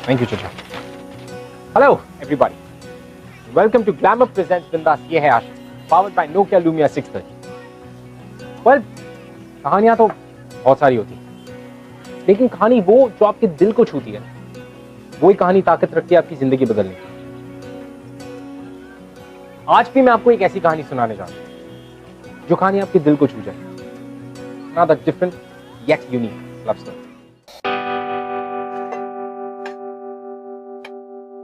Thank you चाचा। Hello everybody, welcome to glamour presents Bindaas. ये है Aashiq, powered by Nokia Lumia 630। Well, कहानियां तो बहुत सारी होती हैं, लेकिन कहानी वो जो आपके दिल को छूती है, वही कहानी ताकत रखती है आपकी जिंदगी बदलने की। आज भी मैं आपको एक ऐसी कहानी सुनाने जा रहा हूं जो कहानी आपके दिल को छू जाए। Not a different yet unique love story.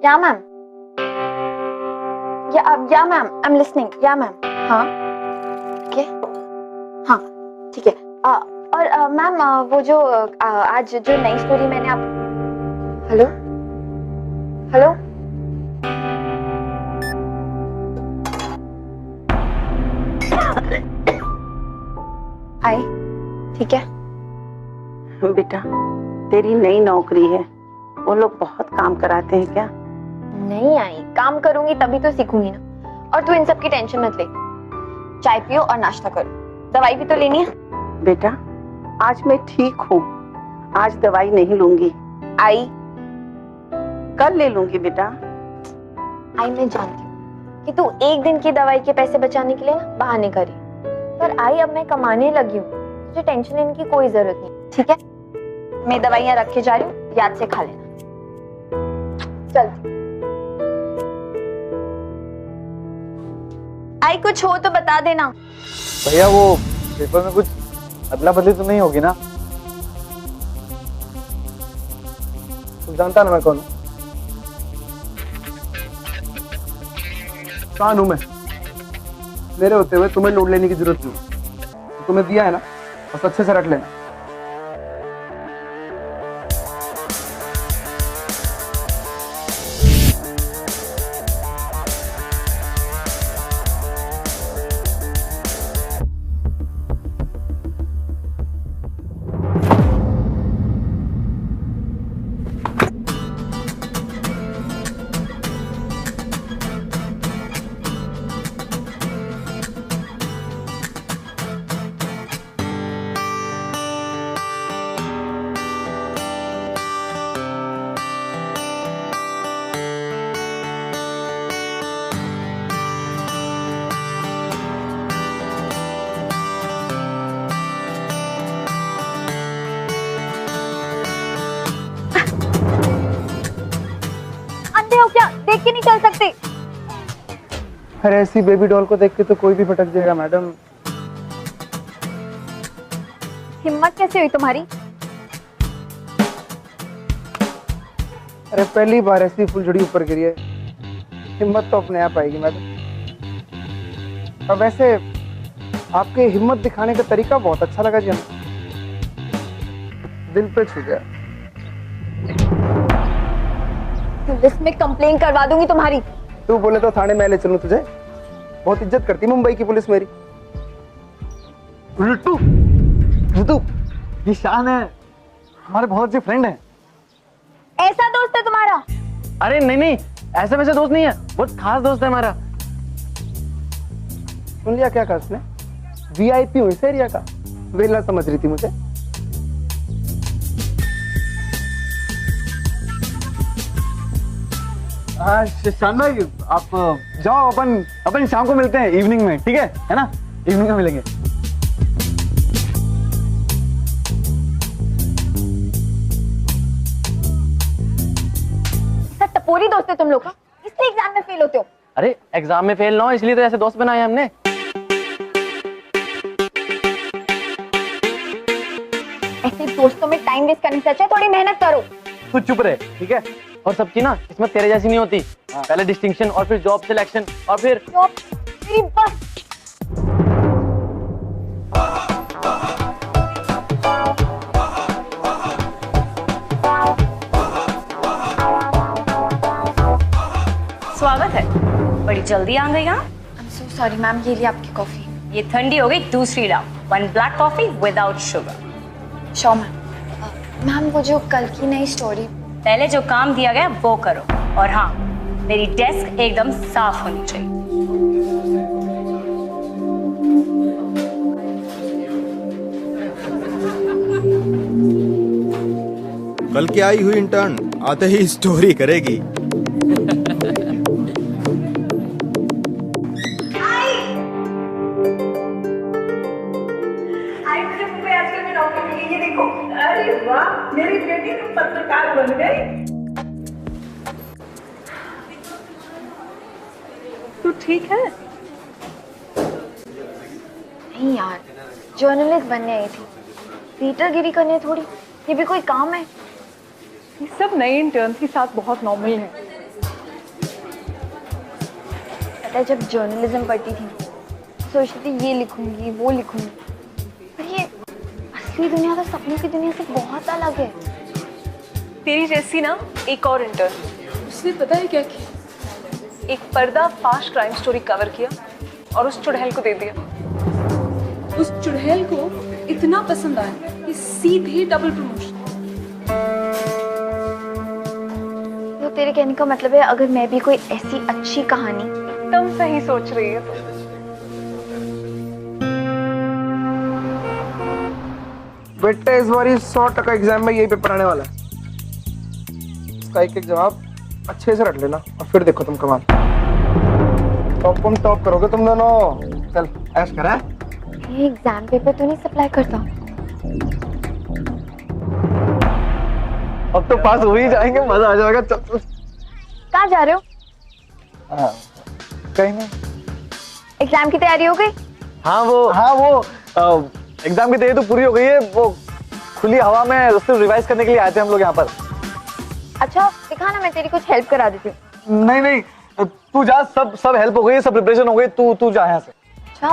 Yeah, ma'am. Yeah, ma'am. I'm listening. Yeah, ma'am. हाँ. Okay. हाँ. ठीक है. और मैम वो जो आज जो नई स्टोरी मैंने आप हेलो हेलो आई ठीक है बेटा, तेरी नई नौकरी है, वो लोग बहुत काम कराते हैं क्या? नहीं आई, काम करूंगी तभी तो सीखूंगी ना। और तू इन सब की टेंशन मत ले, चाय पियो और नाश्ता करो, दवाई भी तो लेनी है। बेटा, आज मैं ठीक हूँ, आज दवाई नहीं लूंगी। आई कल ले लूंगी बेटा। आई मैं जानती हूँ कि तू एक दिन की दवाई के पैसे बचाने के लिए ना बहाने करी, पर आई अब मैं कमाने लगी हूँ, तुझे टेंशन लेने की कोई जरूरत नहीं, ठीक है? मैं दवाइयाँ रख के जा रही हूँ, याद से खा लेना। चल आई, कुछ हो तो बता देना। भैया वो पेपर में कुछ अदला बदली तो नहीं होगी ना? तू जानता ना मैं कौन हूँ? कौन हूँ मैं? मेरे होते हुए तुम्हें लोड लेने की जरूरत नहीं। तुम्हें दिया है ना, बस अच्छे से रख लेना। हो क्या, देख के नहीं चल सकते? अरे ऐसी बेबी डॉल को देख के तो कोई भी भटक जाएगा मैडम। हिम्मत कैसे हुई तुम्हारी? अरे पहली बार ऐसी फुलझड़ी ऊपर गिरी है, हिम्मत तो अपने आप आएगी मैडम। अब वैसे आपके हिम्मत दिखाने का तरीका बहुत अच्छा लगा जी, हमें दिल पे छू गया। पुलिस में कंप्लेन करवा दूंगी तुम्हारी। तू बोले तो थाने में ले चलूं तुझे, बहुत इज्जत करती मुंबई की पुलिस मेरी। रितु, रितु, ये शान है, हमारे बहुत अच्छे फ्रेंड हैं। ऐसा दोस्त है तुम्हारा? अरे नहीं नहीं, ऐसे वैसे दोस्त नहीं है, बहुत खास दोस्त है हमारा। सुन लिया क्या कहा उसने? VIP हूँ इस एरिया का, वेला समझ रही थी मुझे। हाँ शान भाई, आप जाओ, अपन शाम को मिलते हैं इवनिंग में, ठीक है ना? इवनिंग में मिलेंगे। टपोरी दोस्त है तुम लोग का, इसलिए एग्जाम में फेल होते हो। अरे एग्जाम में फेल ना हो इसलिए तो ऐसे दोस्त बनाए हमने। ऐसे दोस्तों में टाइम वेस्ट करने से अच्छा है थोड़ी मेहनत करो। तू चुप रहे, ठीक है? और सबकी ना किस्मत तेरे जैसी नहीं होती। पहले डिस्टिंक्शन और फिर जॉब सिलेक्शन और फिर जॉब मेरी बस। स्वागत है, बड़ी जल्दी आ गई। यहाँ I'm so sorry मैम, ये लिए आपकी कॉफी। ये ठंडी हो गई, दूसरी लाओ। 1 black coffee without sugar. Sure ma'am. Ma'am वो जो कल की नई स्टोरी, पहले जो काम दिया गया वो करो, और हाँ, मेरी डेस्क एकदम साफ होनी चाहिए। कल की आई हुई इंटर्न आते ही स्टोरी करेगी। अरे वाह, मेरी बेटी तो पत्रकार बन गई। तू ठीक है? नहीं यार, जर्नलिस्ट बनने आई थी, रीटरगिरी करने थोड़ी। ये भी कोई काम है? ये सब नए इंटर्न के साथ बहुत नॉर्मल है। पता है, जब जर्नलिज्म पढ़ती थी सोचती थी ये लिखूंगी वो लिखूंगी, पर ये असली दुनिया तो सपनों की दुनिया से बहुत अलग है। तेरी जैसी ना एक और इंटर्न, उसने पता है क्या किया? एक पर्दा फाश क्राइम स्टोरी कवर किया और उस चुड़ैल को दे दिया। उस चुड़ैल को इतना पसंद आया कि सीधे डबल प्रमोशन। तो तेरे कहने का मतलब है अगर मैं भी कोई ऐसी अच्छी कहानी। तुम सही सोच रही है। बेटा इस बार 100% एग्जाम में यही पेपर आने वाला है। इसका एक एक जवाब अच्छे से रट लेना और फिर देखो तुम कमाल। टॉप करोगे तुम दोनों। चल ऐश करा। ये एग्जाम पेपर तो नहीं सप्लाई करता? अब तो पास हो ही जाएंगे, मजा आ जाएगा। चल कहाँ जा रहे हो? कहीं नहीं। एग्जाम की तैयारी हो गई? हाँ वो एग्जाम की तैयारी तो पूरी हो गई है। वो खुली हवा में उसको रिवाइज करने के लिए आए थे हम लोग यहाँ पर। अच्छा दिखा ना, मैं तेरी कुछ हेल्प करा देती हूँ। नहीं तू जा, सब हेल्प हो गई, सब प्रिपरेशन हो गई। तू जा यहाँ से। अच्छा,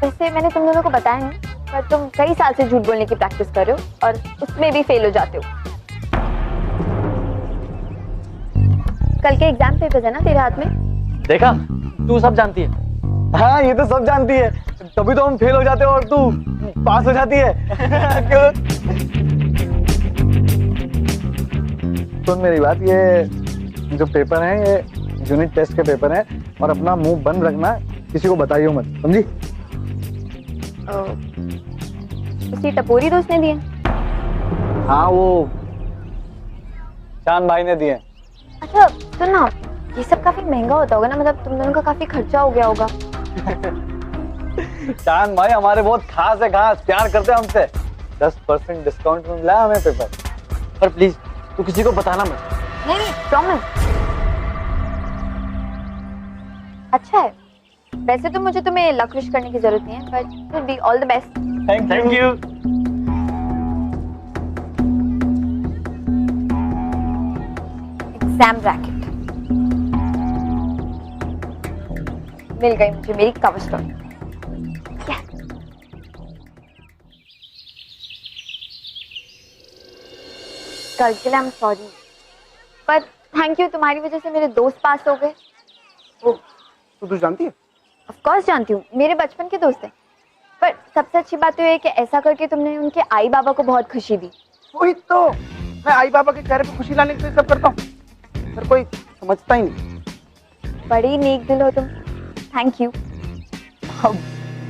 वैसे मैंने तुम दोनों को बताया नहीं, पर तुम कई साल से झूठ बोलने की प्रैक्टिस कर रहे हो और उसमें भी फेल हो जाते हो। कल के एग्जाम पेपर्स है ना तेरे हाथ में? देखा, तू सब जानती है। हाँ ये तो सब जानती है, तभी तो हम फेल हो जाते हैं और तू पास हो जाती है। क्यों? सुन मेरी बात, ये जो पेपर है ये यूनिट टेस्ट के पेपर हैं और अपना मुंह बंद रखना, किसी को बताइयो मत, समझी? उसी टपोरी दोस्त ने दिए? हाँ वो चांद भाई ने दिए। अच्छा सुन ना, ये सब काफी महंगा होता होगा ना, मतलब तुम दोनों का काफी खर्चा हो गया होगा। चांद भाई हमारे बहुत खास है, खास प्यार करते हैं हमसे। 10% डिस्काउंट में मिला हमें पेपर। पर प्लीज तू किसी को बताना मत। नहीं प्रॉमिस। अच्छा है, वैसे तो मुझे तुम्हें लक विश करने की जरूरत नहीं है, but will be all the best. Thank you. Exam bracket मिल गई मुझे, मेरी कवर स्टोरी। कल के लिए आई एम सॉरी, पर थैंक यू, तुम्हारी वजह से मेरे दोस्त पास हो गए। तो तू जानती है? ऑफ कोर्स जानती हूँ, मेरे बचपन के दोस्त हैं। पर सबसे अच्छी बात तो ये है कि ऐसा करके तुमने उनके आई बाबा को बहुत खुशी दी। वही तो, मैं आई बाबा के चेहरे पे खुशी लाने के लिए सब करता हूँ, पर कोई समझता ही नहीं। बड़ी नेक दिल हो तुम, थैंक यू। अब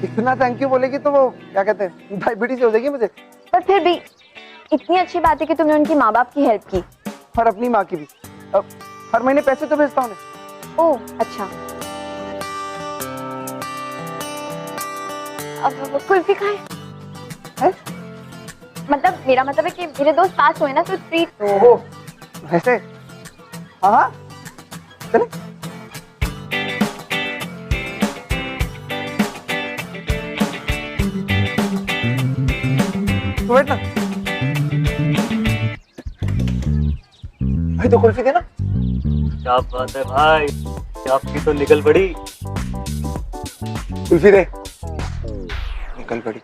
इतना थैंक यू बोलेगी तो वो क्या कहते हैं, डायबिटीज हो जाएगी मुझे। पर फिर भी इतनी अच्छी बात है कि तुमने उनकी माँ बाप की हेल्प की। और अपनी माँ की भी। अब हर महीने पैसे तो भेजता हूँ। ओह अच्छा, अब कुल्फी खाएं? मतलब मेरा मतलब है कि मेरे दोस्त पास हुए ना, तो ट्रीट। ओहो वैसे हाँ चले। तो वेट ना भाई, तो कुल्फी देना। क्या बात है भाई, आपकी तो निकल पड़ी। कुल्फी दे। निकल पड़ी।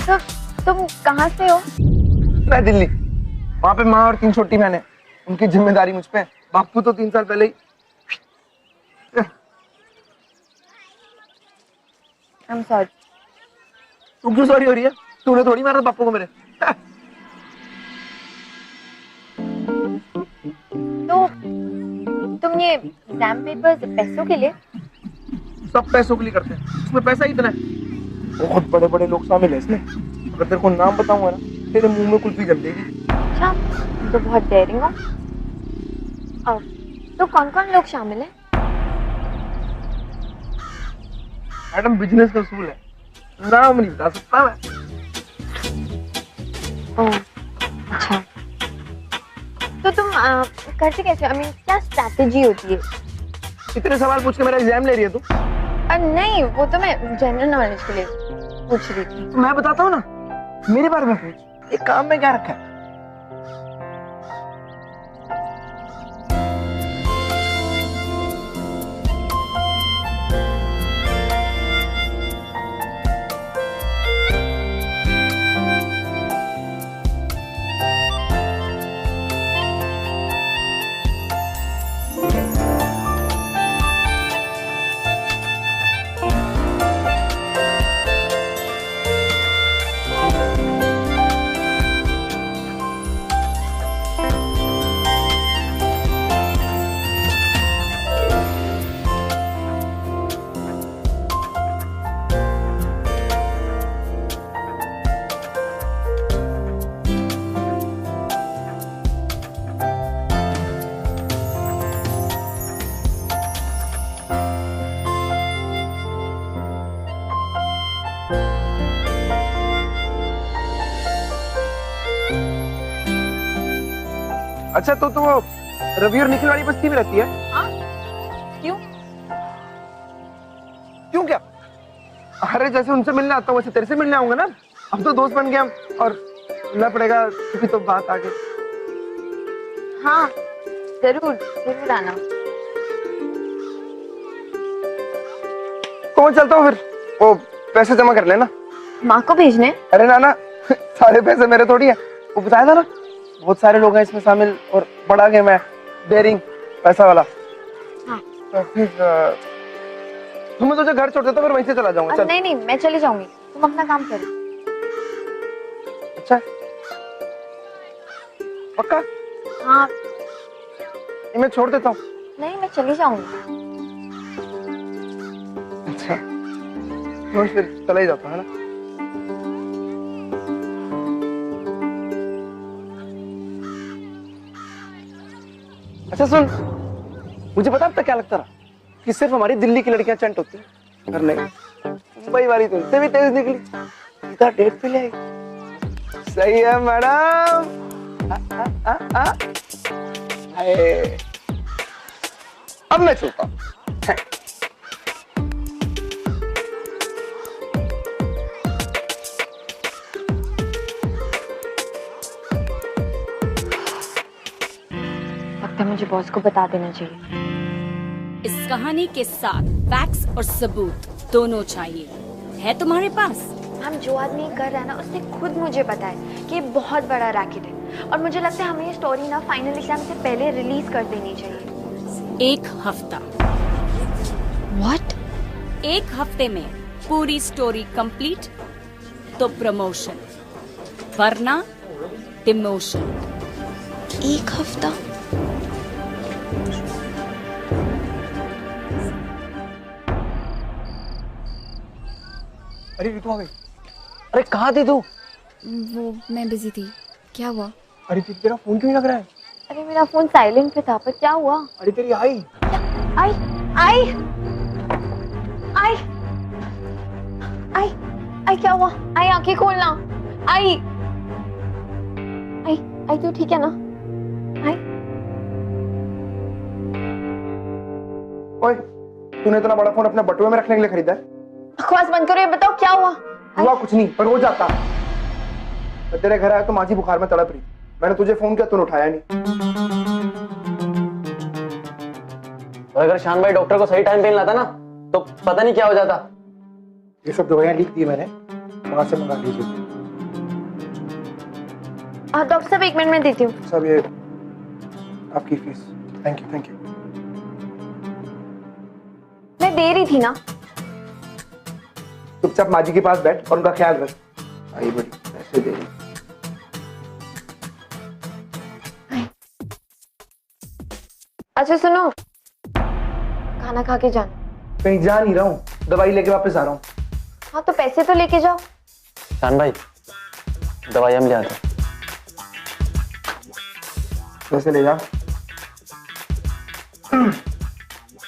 तो तुम कहाँ से हो? मैं दिल्ली। वहाँ पे माँ और 3 छोटी बहनें, उनकी जिम्मेदारी मुझ पे। बापू तो 3 साल पहले ही। आई एम सॉरी। तू क्यों सॉरी हो रही है? तूने थोड़ी मारा पापा को मेरे। तो तुम ये एग्जाम पेपर्स पैसों के लिए? सब पैसों के लिए करते हैं, इसमें पैसा ही इतना है। बहुत बड़े बड़े लोग शामिल है इसमें। अगर तेरे को नाम बताऊंगा ना, तेरे मुंह में कुल्फी जम जाएगी। अच्छा, तुम तो बहुत डेयरिंग हो। तो कौन कौन लोग शामिल हैं? मैडम बिजनेस का उसूल है, नाम नहीं बता सकता मैं। ओह, अच्छा। तो तुम करते कैसे? आई मीन क्या स्ट्रैटेजी होती है? इतने सवाल पूछ के मेरा एग्जाम ले रही है तू? नहीं, वो तो मैं जनरल नॉलेज के लिए पूछ रही थी। तो मैं बताता हूँ ना, मेरे बारे में पूछ। एक काम में क्या रखा है? अच्छा, तो वो रवि और निखिल वाली बस्ती में रहती है? हाँ? क्यों? क्यों क्या? अरे जैसे उनसे मिलने आता हूँ वैसे तेरे से मिलने आऊंगा ना। अब तो दोस्त बन गया और मिलना पड़ेगा, तभी तो बात आगे। हाँ, जरूर जरूर आना। कौन चलता हूँ फिर? वो पैसे जमा कर लेना। माँ को भेजने? अरे ना सारे पैसे मेरे थोड़ी है। वो बताया था ना, बहुत सारे लोग हैं इसमें शामिल और बड़ा गेम है, डेयरिंग, पैसा वाला। हाँ। तो फिर मैं तुझे घर छोड़ देता हूँ, फिर वहीं से चला जाऊंगा। चल। नहीं नहीं, मैं चली जाऊंगी, तुम अपना काम करो। अच्छा, पक्का? हाँ। मैं छोड़ देता हूँ। नहीं, मैं चली जाऊंगी। अच्छा, तो फिर चला ही जाता है ना। अच्छा सुन, मुझे पता अब तक क्या लगता रहा कि सिर्फ हमारी दिल्ली की लड़कियां चंट होती हैं, पर नहीं, मुंबई वाली तुमसे भी तेज निकली। सीधा डेट पे ले आई। सही है मैडम। अब मैं चलता हूँ। लगता है मुझे बॉस को बता देना चाहिए। इस कहानी के साथ फैक्ट्स और सबूत दोनों चाहिए। है तुम्हारे पास? हम जो आदमी ये कर रहा है ना, उसने खुद मुझे बताया कि ये बहुत बड़ा रैकेट है और मुझे लगता है हमें ये स्टोरी ना फाइनल एग्जाम से पहले रिलीज कर देनी चाहिए। 1 हफ्ता। व्हाट? 1 हफ्ते में पूरी स्टोरी कंप्लीट तो प्रमोशन, वरना डिमोशन। 1 हफ्ता? अरे रितु आ गई। अरे कहाँ थी तू? वो मैं बिजी थी। क्या हुआ? अरे तेरा फोन क्यों नहीं लग रहा है? अरे मेरा फोन साइलेंट पे था, पर क्या हुआ? अरे तेरी आई आई आई आई आई आई क्या हुआ? आई आंखें खोलना। आई आई आई तू ठीक है ना? आई ओए, तूने इतना बड़ा फोन अपने बटुए में रखने के लिए खरीदा है? बकवास बंद करो, ये बताओ क्या हुआ? हुआ कुछ नहीं, पर हो जाता। मैं तेरे घर आया तो माझी बुखार में तड़प रही। मैंने तुझे फोन किया, तूने उठाया नहीं। और अगर शान भाई डॉक्टर को सही टाइम पे लाता ना, तो पता नहीं क्या हो जाता। ये सब दवाइयां लिख दी मैंने, वहां से मंगा लीजिए। डॉक्टर साहब 1 मिनट में देती हूँ। सब ये आपकी fees. Thank you thank you. मैं दे रही थी ना। चुपचाप माँ जी के पास बैठ और उनका ख्याल रख। आई बड़ी पैसे दे रही। अच्छा सुनो, खाना खा के जाना। कहीं जा नहीं रहा हूँ, दवाई लेके वापस आ रहा हूँ। हाँ तो पैसे तो लेके जाओ। शान भाई दवाई हम ले आते हैं। पैसे ले जा।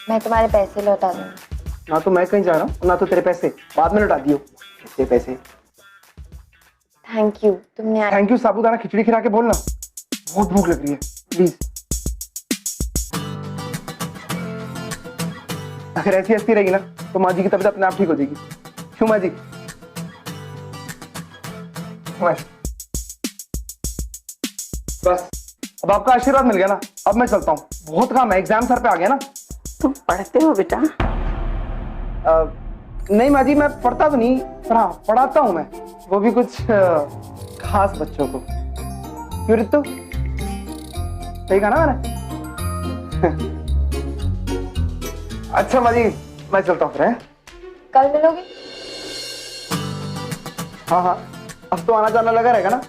मैं तुम्हारे पैसे लौटा दूंगी। ना तो मैं कहीं जा रहा हूँ ना तो तेरे पैसे, बाद में लौटा दियो तेरे पैसे। थैंक यू, तुमने थैंक यू साबूदाना खिचड़ी खिला के बोलना, बहुत भूख लग रही है प्लीज। अगर ऐसी हंसती रहेगी ना तो माँ जी की तबीयत अपने आप ठीक हो जाएगी। क्यों माँ जी? बस अब आपका आशीर्वाद मिल गया ना, अब मैं चलता हूँ, बहुत काम है, एग्जाम सर पे आ गया ना। तुम पढ़ते हो बेटा? नहीं माँ जी, मैं पढ़ता तो नहीं, पर हाँ पढ़ाता हूँ मैं, वो भी कुछ खास बच्चों को। क्यों रितु, सही कहा ना मैंने? अच्छा माँ जी, मैं चलता हूँ फिर। हैं? कल मिलोगे? हाँ हाँ, अब तो आना जाना लगा रहेगा ना।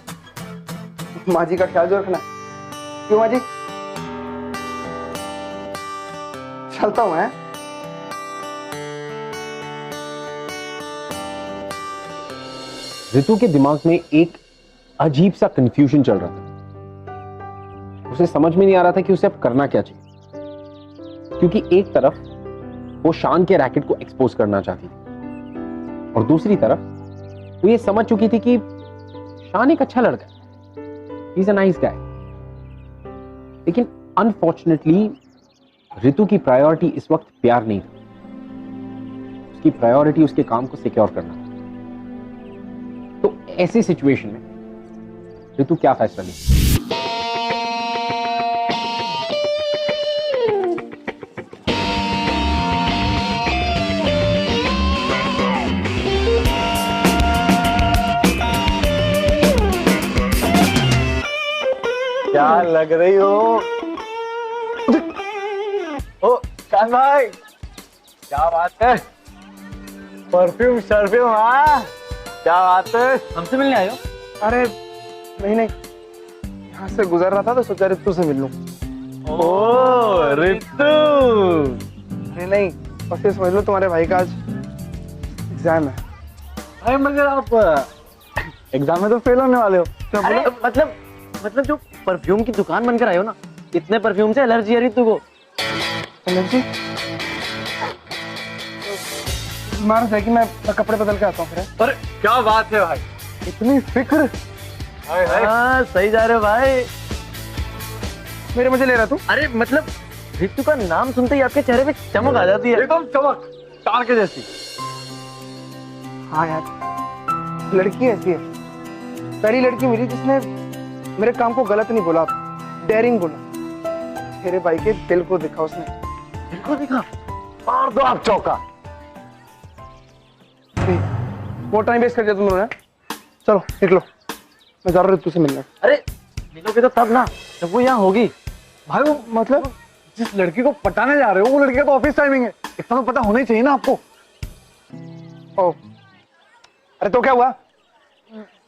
माँ जी का ख्याल जो रखना। क्यों माँ जी? चलता हूँ। मैं रितु के दिमाग में एक अजीब सा कंफ्यूजन चल रहा था। उसे समझ में नहीं आ रहा था कि उसे अब करना क्या चाहिए, क्योंकि एक तरफ वो शान के रैकेट को एक्सपोज करना चाहती थी और दूसरी तरफ वो ये समझ चुकी थी कि शान एक अच्छा लड़का है, he is a nice guy. लेकिन अनफॉर्चुनेटली रितु की प्रायोरिटी इस वक्त प्यार नहीं था, उसकी प्रायोरिटी उसके काम को सिक्योर करना था। तो ऐसी सिचुएशन में रितु क्या फैसला ली? क्या लग रही हो? ओ शान भाई, क्या बात है? परफ्यूम शर्फ्यूम, हाँ क्या बात है? हमसे मिलने आए हो? अरे नहीं नहीं, यहाँ से गुजर रहा था तो सोचा रितु से मिल लूं। ओ रितु, नहीं नहीं, बस ये समझ लो तुम्हारे भाई का आज एग्जाम है। अरे मगर आप एग्जाम में तो फेल होने वाले हो। अरे मतलब जो परफ्यूम की दुकान बनकर आए हो ना, इतने परफ्यूम से एलर्जी है रितु को। एलर्जी? मार जाएगी, मैं कपड़े बदल के आता हूँ फिर। अरे क्या बात है भाई, इतनी फिक्र। हाँ सही जा रहे हो भाई। मेरे मजे ले रहा तू? अरे मतलब रितु का नाम सुनते ही आपके चेहरे पे चमक आ जाती है। एकदम चमक तार के जैसी। हाँ यार, लड़की ऐसी है, पहली लड़की मिली जिसने मेरे काम को गलत नहीं बोला, डेयरिंग बोला। मेरे भाई के दिल को दिखा उसने। दिल को दिखा? मार दो आप चौका। वो टाइम वेस्ट कर दिया तुम लोगों ने। चलो निकलो, मैं जा रहा हूँ रितु से मिलने। अरे मिलोगे तो तब ना जब वो यहाँ होगी। भाई वो मतलब जिस लड़की को पटाने जा रहे हो वो लड़की का तो ऑफिस टाइमिंग है, इतना तो पता होना ही चाहिए ना आपको। ओ, अरे तो क्या हुआ?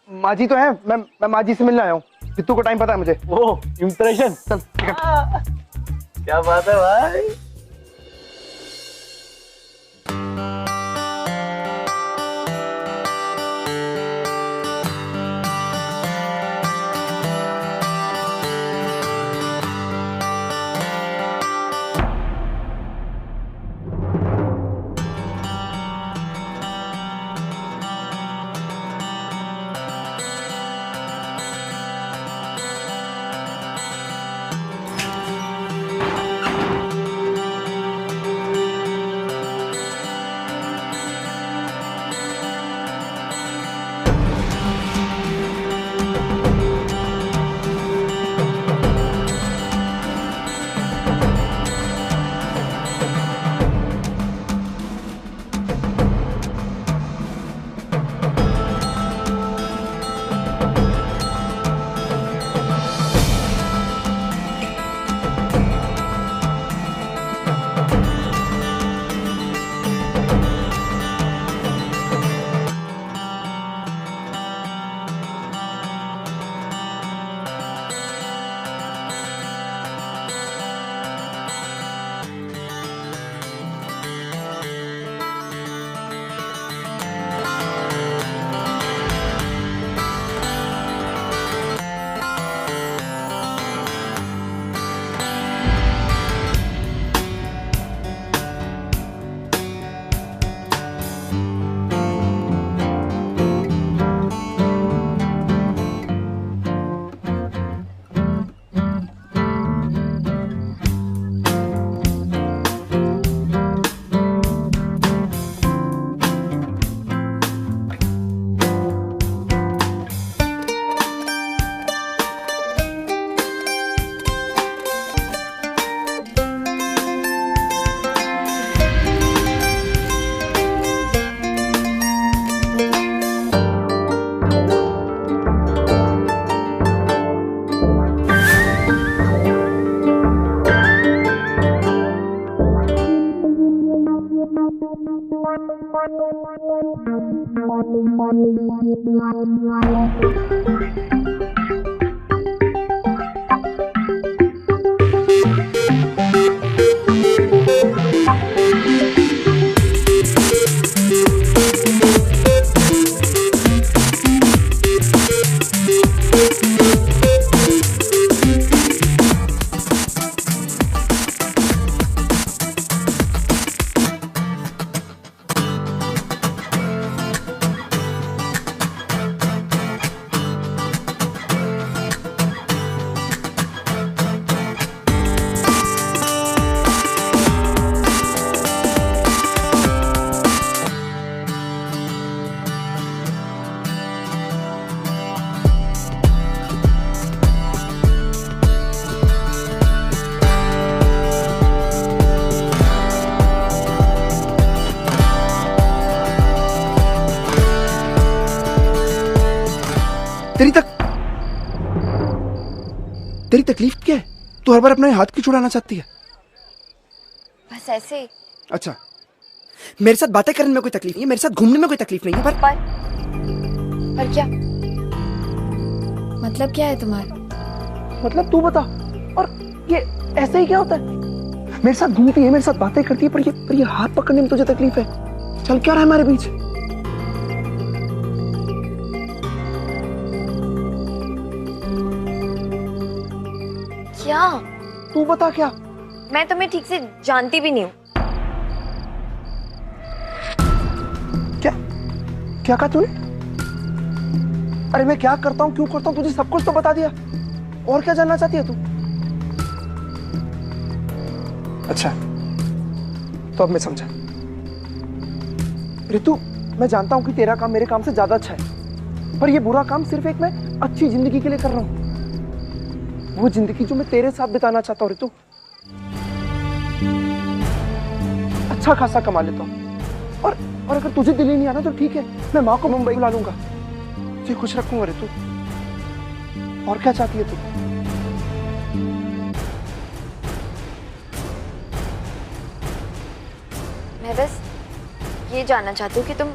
माँ जी तो है, मैं माँ जी से मिलने आया हूँ। रितु को टाइम पता है मुझे। वो इम्प्रेशन। चल क्या बात है भाई। तेरी तकलीफ क्या है? तू हर बार अपना हाथ क्यों छुड़ाना चाहती है? बस ऐसे ही। अच्छा, मेरे साथ बातें करने में कोई तकलीफ नहीं है, मेरे साथ घूमने में कोई तकलीफ नहीं है, पर क्या मतलब, क्या है तुम्हारा? मतलब तू बता। और ये ऐसे ही क्या होता है? मेरे साथ घूमती है, मेरे साथ बातें करती है, पर ये हाथ पकड़ने में तुझे तकलीफ है। चल क्या रहा है हमारे बीच? क्या? तू बता क्या? मैं तुम्हें ठीक से जानती भी नहीं हूँ। क्या कहा तूने? अरे मैं क्या करता हूँ, क्यों करता हूँ, तुझे सब कुछ तो बता दिया। और क्या जानना चाहती है तू? अच्छा, तो अब मैं समझा। ऋतु, मैं जानता हूँ कि तेरा काम मेरे काम से ज्यादा अच्छा है, पर ये बुरा काम सिर्फ एक मैं अच्छी जिंदगी के लिए कर रहा हूँ। वो जिंदगी जो मैं तेरे साथ बिताना चाहता हूँ ऋतु। अच्छा खासा कमा लेता हूँ, और अगर तुझे दिल्ली नहीं आना तो ठीक है, मैं माँ को मुंबई बुला लूंगा, तुझे खुश रखूंगा ऋतु। और क्या चाहती है तू? मैं बस ये जानना चाहती हूँ कि तुम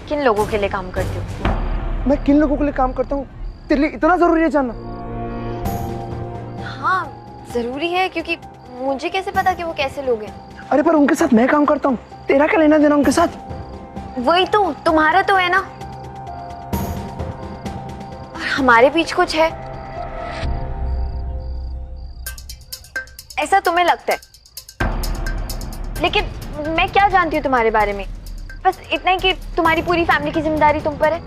किन लोगों के लिए काम करती हो। मैं किन लोगों के लिए काम करता हूँ तेरे लिए इतना जरूरी है जानना? हाँ जरूरी है, क्योंकि मुझे कैसे पता कि वो कैसे लोग हैं। अरे पर उनके साथ मैं काम करता हूँ, तेरा क्या लेना देना उनके साथ? वही तो, तुम्हारा तो है ना, और हमारे बीच कुछ है ऐसा तुम्हें लगता है, लेकिन मैं क्या जानती हूँ तुम्हारे बारे में? बस इतना ही कि तुम्हारी पूरी फैमिली की जिम्मेदारी तुम पर है।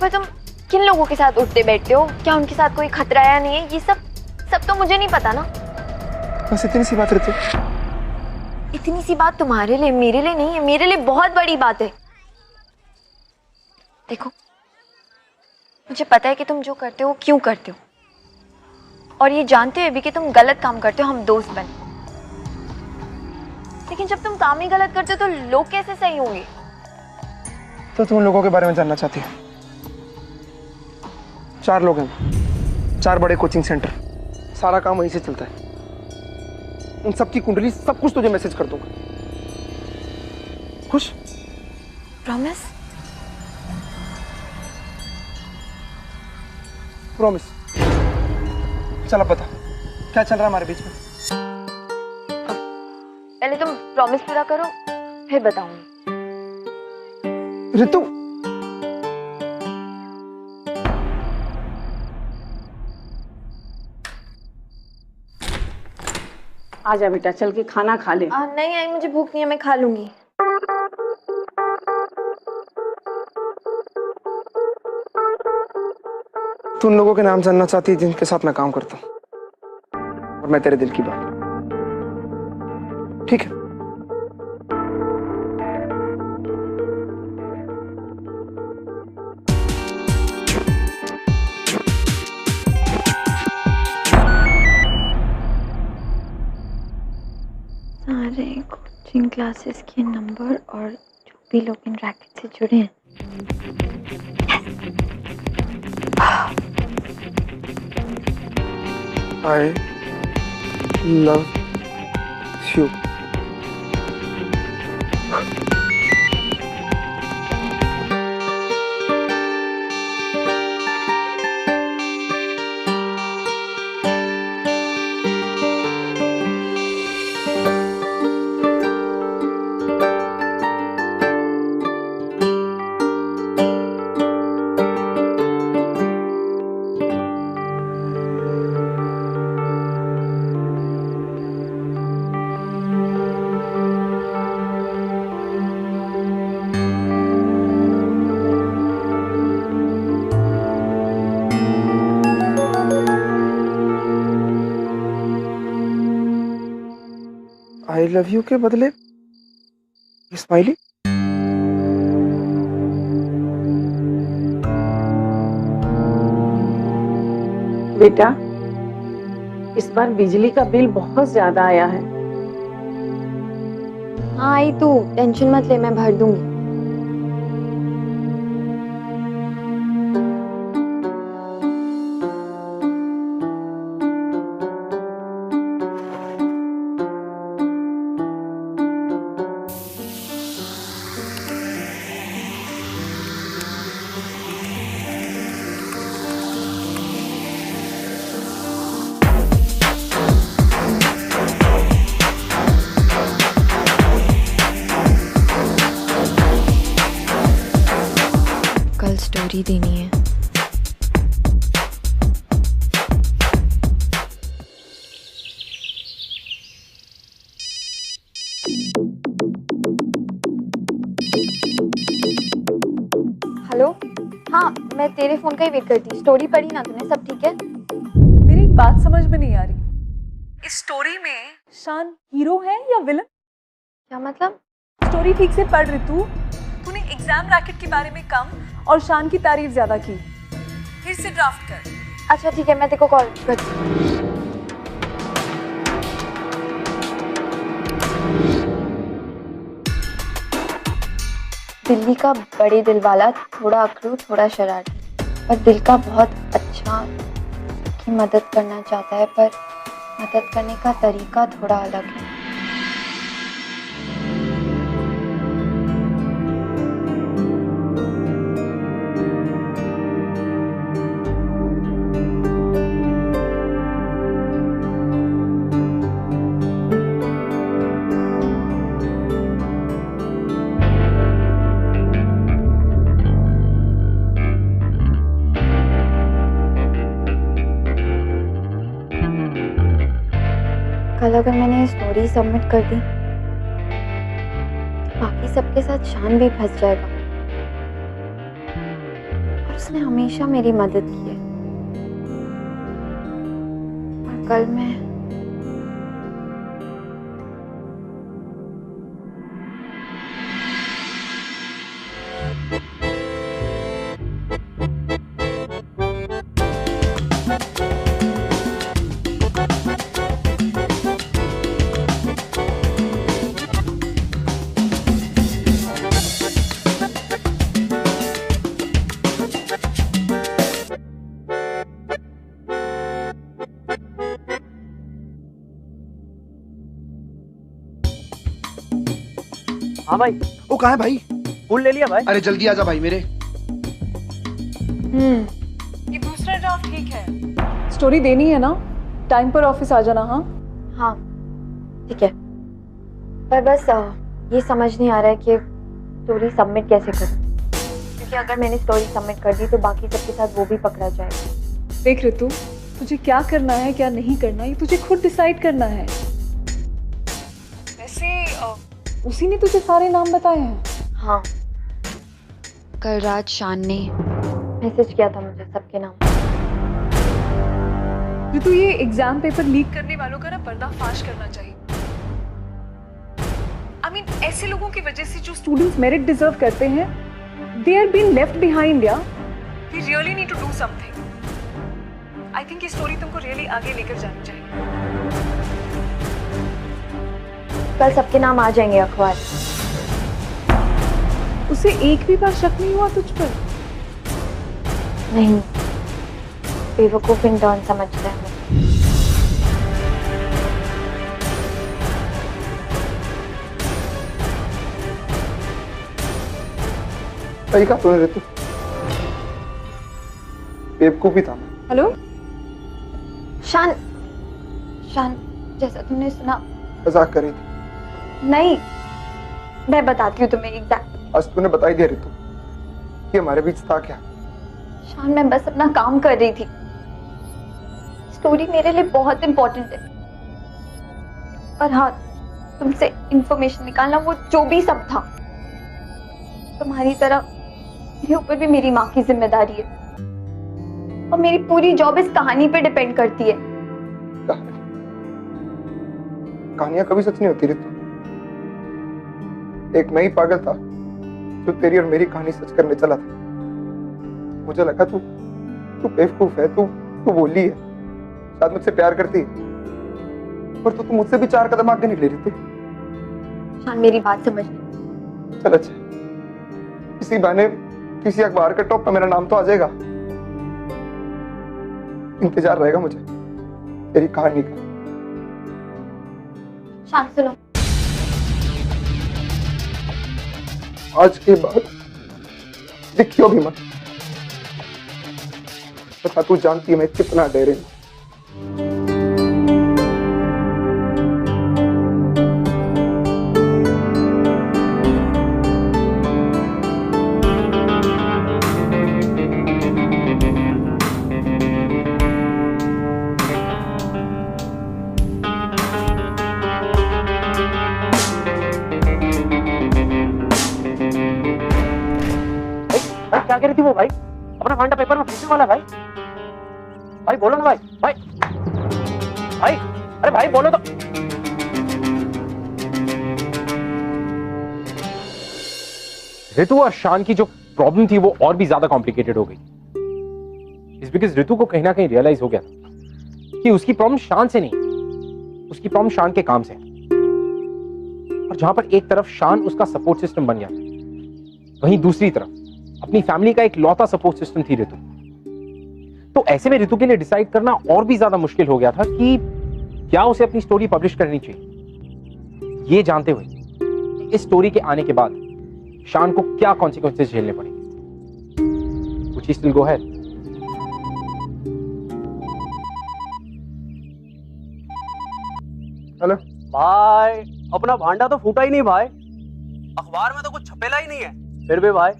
पर तुम किन लोगों के साथ उठते बैठते हो, क्या उनके साथ कोई खतरा या नहीं है, ये सब तो मुझे नहीं पता ना। बस इतनी सी बात रहती। इतनी सी बात तुम्हारे लिए, मेरे लिए नहीं है, मेरे लिए बहुत बड़ी बात है। देखो, मुझे पता है कि तुम जो करते हो क्यों करते हो, और ये जानते हुए भी कि तुम गलत काम करते हो हम दोस्त बने। लेकिन जब तुम काम ही गलत करते हो तो लोग कैसे सही होंगे? तो तुम लोगों के बारे में जानना चाहती है? 4 लोग हैं, 4 बड़े कोचिंग सेंटर, सारा काम वहीं से चलता है। उन सबकी कुंडली सब कुछ तुझे मैसेज कर दूंगा। खुश? प्रॉमिस? प्रॉमिस। चल अब बता, क्या चल रहा है हमारे बीच में? पहले तुम प्रॉमिस पूरा करो, फिर बताऊंगी। ऋतु, आजा बेटा, चल के खाना खा ले। नहीं आई, मुझे भूख नहीं है, मैं खा लूंगी। तू उन लोगों के नाम जानना चाहती है जिनके साथ मैं काम करता हूँ, और मैं तेरे दिल की बात। ठीक है? सारे कोचिंग क्लासेस के नंबर और जो भी लोग इन रैकेट से जुड़े हैं। I love you. I love you के बदले स्माइली। बेटा, इस बार बिजली का बिल बहुत ज्यादा आया है। हाँ आई, तू टेंशन मत ले, मैं भर दूंगी। कल स्टोरी देनी है। हेलो, हाँ मैं तेरे फोन का ही वेट करती। स्टोरी पढ़ी ना तूने? सब ठीक है? मेरी एक बात समझ में नहीं आ रही, इस स्टोरी में शान हीरो है या विलन? क्या मतलब? स्टोरी ठीक से पढ़ रही तूने एग्जाम रैकेट के बारे में कम और शान की तारीफ ज्यादा की। फिर से ड्राफ्ट कर। अच्छा ठीक है, मैं तेरे को कॉल करती हूँ। दिल्ली का बड़े दिल वाला, थोड़ा अकड़ू थोड़ा शरारती, पर दिल का बहुत अच्छा, की मदद करना चाहता है, पर मदद करने का तरीका थोड़ा अलग है। कल अगर मैंने ये स्टोरी सबमिट कर दी तो बाकी सबके साथ शान भी फंस जाएगा, और उसने हमेशा मेरी मदद की है। और कल मैं हाँ भाई, वो कहाँ है भाई? फूल ले लिया भाई। अरे जल्दी आजा भाई मेरे। ये दूसरा ड्राफ्ट ठीक है। स्टोरी देनी है ना, टाइम पर ऑफिस आ जाना। हाँ हाँ ठीक है, पर बस ये समझ नहीं आ रहा है कि स्टोरी सबमिट कैसे करूं, क्योंकि अगर मैंने स्टोरी सबमिट कर दी तो बाकी सबके साथ वो भी पकड़ा जाएगा। देख ऋतु, तुझे क्या करना है क्या नहीं करना ये तुझे खुद डिसाइड करना है। वैसे उसी ने तुझे सारे नाम बताए हैं। हाँ, कल रात शान ने मैसेज किया था मुझे सबके नाम। ऋतु, ये एग्जाम पेपर लीक करने वालों का ना पर्दाफाश करना चाहिए। I mean, ऐसे लोगों की वजह से जो स्टूडेंट्स मेरिट डिजर्व करते हैं, they are being left behind, yeah? We really need to do something. I think ये स्टोरी तुमको really आगे लेकर जानी चाहिए। कल सबके नाम आ जाएंगे अखबार। उसे एक भी बार शक नहीं हुआ तुझ पर? नहीं, बेवकूफ इंटर्न समझता है मुझे। सही कहा तूने ऋतु, बेवकूफी था मैं। हेलो शान, शान जैसा तुमने सुना। मजाक कर रही थी। नहीं, मैं बताती हूँ तुम्हें एग्जैक्ट। आज तूने बता ही दिया ऋतु कि हमारे बीच था क्या। शान मैं बस अपना काम कर रही थी। स्टोरी मेरे लिए बहुत इंपॉर्टेंट है। और हाँ, तुमसे इंफॉर्मेशन निकालना वो जो भी सब था, तुम्हारी तरह मेरे ऊपर भी मेरी माँ की जिम्मेदारी है। और मेरी पूरी जॉब इस कहानी पे डिपेंड करती है। कहानियां कभी सच नहीं होती ऋतु। एक मैं ही पागल था जो तेरी और मेरी कहानी सच करने चला था। मुझे लगा तू बेवकूफ है, तू बोली है, शायद मुझसे प्यार करती है, पर तू मुझसे भी 4 कदम आगे निकली ऋतु। शान मेरी बात समझ। चल अच्छा, इसी बहाने किसी अखबार के टॉप पर मेरा नाम तो आ जाएगा। इंतजार रहेगा मुझे तेरी कहानी का। शान सुनो, आज के बाद दिखियो भी मत। तथा तू जानती है मैं कितना डेरिंग हूं। क्या कह रही थी वो भाई? अपना भांडा पेपर में फूटने वाला भाई। भाई बोलो ना भाई। भाई भाई अरे भाई बोलो तो। ऋतु और शान की जो प्रॉब्लम थी वो और भी ज्यादा कॉम्प्लिकेटेड हो गई। इस बिकॉज ऋतु को कहीं ना कहीं रियलाइज हो गया था कि उसकी प्रॉब्लम शान से नहीं, उसकी प्रॉब्लम शान के काम से है। और जहां पर एक तरफ शान उसका सपोर्ट सिस्टम बन गया, वहीं दूसरी तरफ अपनी फैमिली का एक लौता सपोर्ट सिस्टम थी ऋतु। तो ऐसे में ऋतु के लिए डिसाइड करना और भी ज्यादा मुश्किल हो गया था कि क्या उसे अपनी स्टोरी पब्लिश करनी चाहिए, ये जानते हुए कि इस स्टोरी के आने के बाद शान को क्या कॉन्सिक्वेंसेस झेलने पड़ेंगे। Would she still go ahead? Hello भाई अपना भांडा तो फूटा ही नहीं भाई। अखबार में तो कुछ छपेला ही नहीं है। फिर भी भाई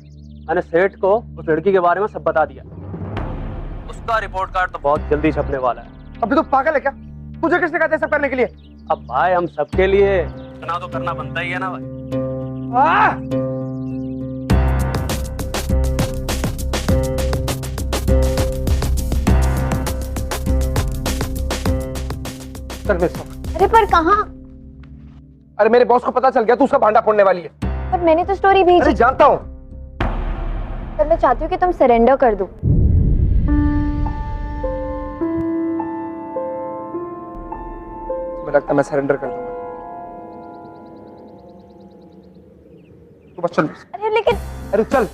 मैंने सेठ को उस लड़की के बारे में सब बता दिया। उसका रिपोर्ट कार्ड तो बहुत जल्दी छपने वाला है। अभी तो पागल है क्या? तुझे किसने कहा था सब करने के लिए? अब भाई हम सबके लिए इतना तो करना बनता ही है ना भाई। चल मैं अरे पर कहाँ? अरे मेरे बॉस को पता चल गया तू उसका भांडा फोड़ने वाली है। पर मैंने तो स्टोरी अरे भेजी। जानता हूँ। पर मैं चाहती हूँ कि तुम सरेंडर कर दो। मुझे लगता है मैं सरेंडर कर दूंगा। तू बस चल। अरे लेकिन अरे चल।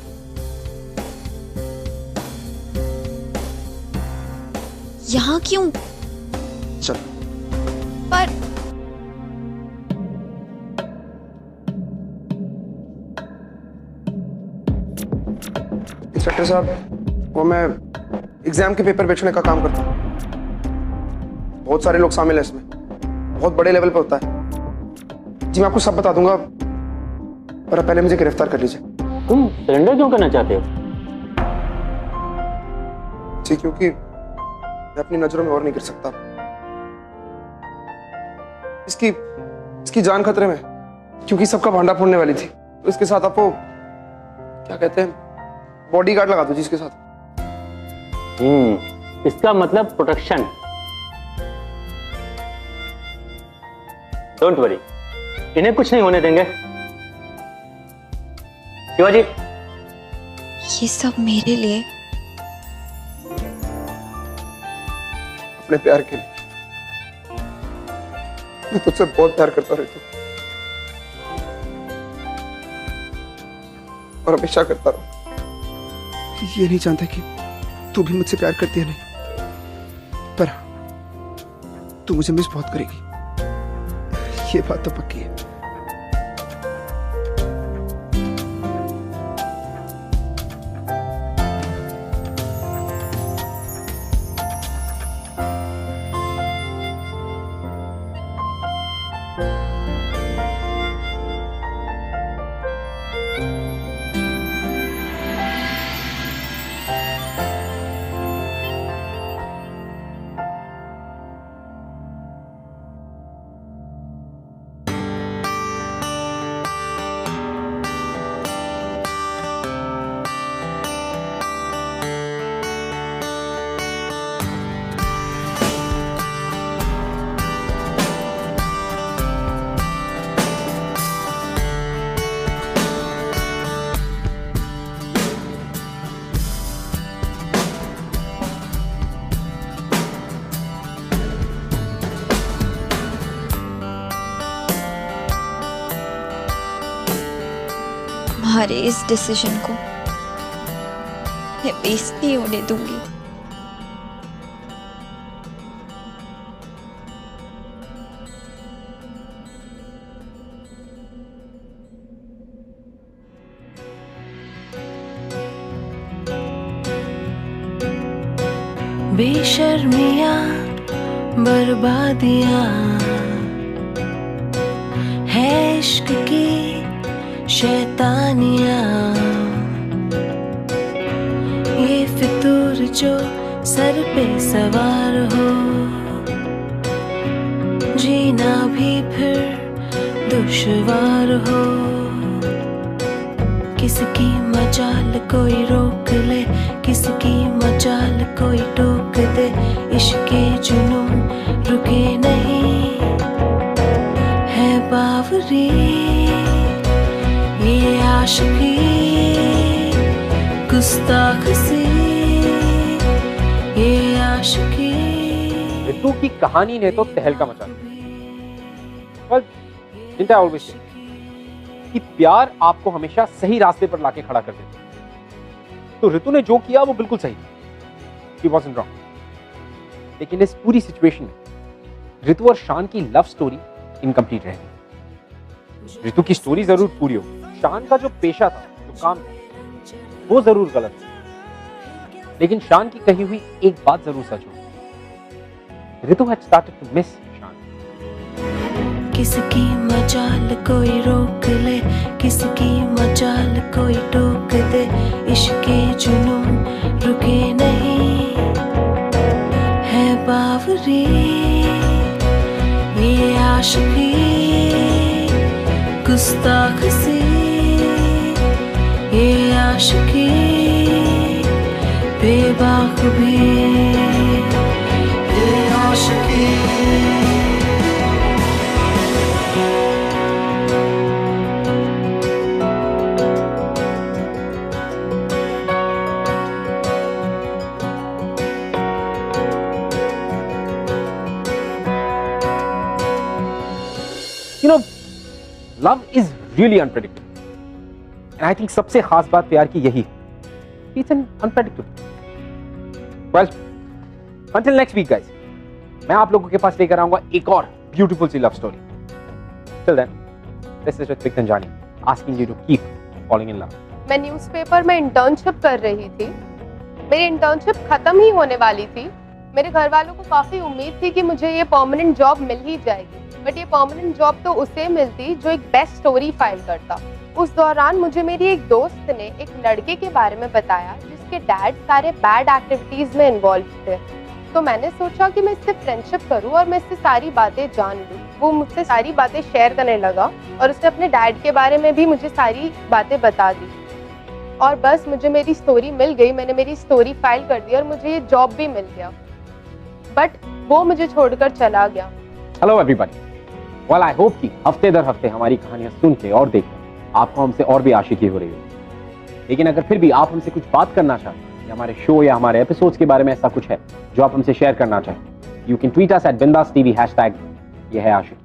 यहाँ क्यों? चल। पर इंस्पेक्टर साहब, वो मैं एग्जाम के पेपर बेचने का काम करता हूँ। बहुत सारे लोग शामिल हैं इसमें, बहुत बड़े लेवल पे होता है। जी मैं आपको सब बता दूंगा, पर आप पहले मुझे गिरफ्तार कर लीजिए। तुम सरेंडर क्यों करना चाहते हो? जी क्योंकि मैं अपनी नजरों में और नहीं गिर सकता। इसकी जान खतरे में, क्योंकि सबका भांडा फोड़ने वाली थी। तो इसके साथ आपको क्या कहते हैं, बॉडीगार्ड लगा दो जी इसके साथ। इसका मतलब प्रोटेक्शन। डोंट वरी, इन्हें कुछ नहीं होने देंगे। शिवाजी, ये सब मेरे लिए? अपने प्यार के लिए। मैं तुझसे बहुत प्यार करता रहता हूँ और हमेशा करता रहूं। ये नहीं जानता कि तू भी मुझसे प्यार करती है नहीं, पर तू मुझे मिस बहुत करेगी, ये बात तो पक्की है। तुम्हारे इस डिसीजन को मैं बेइज्जती होने दूंगी। बेशर्मियाँ बर्बादियाँ है इश्क की शैतानियाँ, ये फितूर जो सर पे सवार हो, जीना भी फिर दुश्वार हो। किसकी मजाल कोई रोक ले, किसकी मजाल कोई टोक दे, इश्के जुनून रुके नहीं है बावरी, ये आशिकी गुस्ताख सी, ये आशिकी। रितु की कहानी ने तो तहलका मचा दिया। चिंता ऑलवेज से कि प्यार आपको हमेशा सही रास्ते पर लाके खड़ा कर देता है। तो रितु ने जो किया वो बिल्कुल सही, She wasn't wrong। लेकिन इस पूरी सिचुएशन में रितु और शान की लव स्टोरी इनकम्प्लीट रह गई। रितु की स्टोरी जरूर पूरी हो, शान का जो पेशा था, जो काम था, वो जरूर गलत था। लेकिन शान की कही हुई एक बात जरूर सच हो, Ritu had started to miss शान। किसकी मजाल कोई रोक ले, किसकी मजाल कोई टोक दे, इश्के जुनून रुके नहीं है बावरी, ये आशिकी गुस्ताख सी, ये आशिकी बेबाक भी, ये आशिकी। You know, love is really unpredictable. And I think सबसे खास बात प्यार की यही है। It's an unpredictable. Well, until next week, guys. मैं आप लोगों के पास लेकर आऊंगा एक और beautiful C love story. Till then, this is Ritvik Tanjani asking you to keep falling in love. मैं न्यूज़पेपर में इंटर्नशिप कर रही थी। मेरी इंटर्नशिप खत्म ही होने वाली थी। मेरे घर वालों को काफी उम्मीद थी कि मुझे ये परमानेंट जॉब मिल ही जाएगी, बट ये परमानेंट जॉब तो उसे मिलती जो एक बेस्ट स्टोरी फाइल करता। उस दौरान मुझे मेरी एक दोस्त ने एक लड़के के बारे में बताया जिसके डैड सारे बैड एक्टिविटीज में इन्वॉल्व थे। तो मैंने सोचा कि मैं इससे फ्रेंडशिप करूं और मैं इससे सारी बातें जान लूं। वो मुझसे सारी बातें शेयर करने लगा और उसने अपने डैड के बारे में भी मुझे सारी बातें बता दी। और बस मुझे मेरी स्टोरी मिल गई, मैंने मेरी स्टोरी फाइल कर दी और मुझे ये जॉब भी मिल गया, बट वो मुझे छोड़कर चला गया। Hello everybody. Well I hope कि हफ्ते दर हफ्ते हमारी कहानियां सुन के और देख के आपको हमसे और भी आशिकी हो रही हो। लेकिन अगर फिर भी आप हमसे कुछ बात करना चाहते हैं या हमारे शो या हमारे एपिसोड्स के बारे में ऐसा कुछ है जो आप हमसे शेयर करना चाहें, you can tweet us @BindasTV #ये है आशिकी।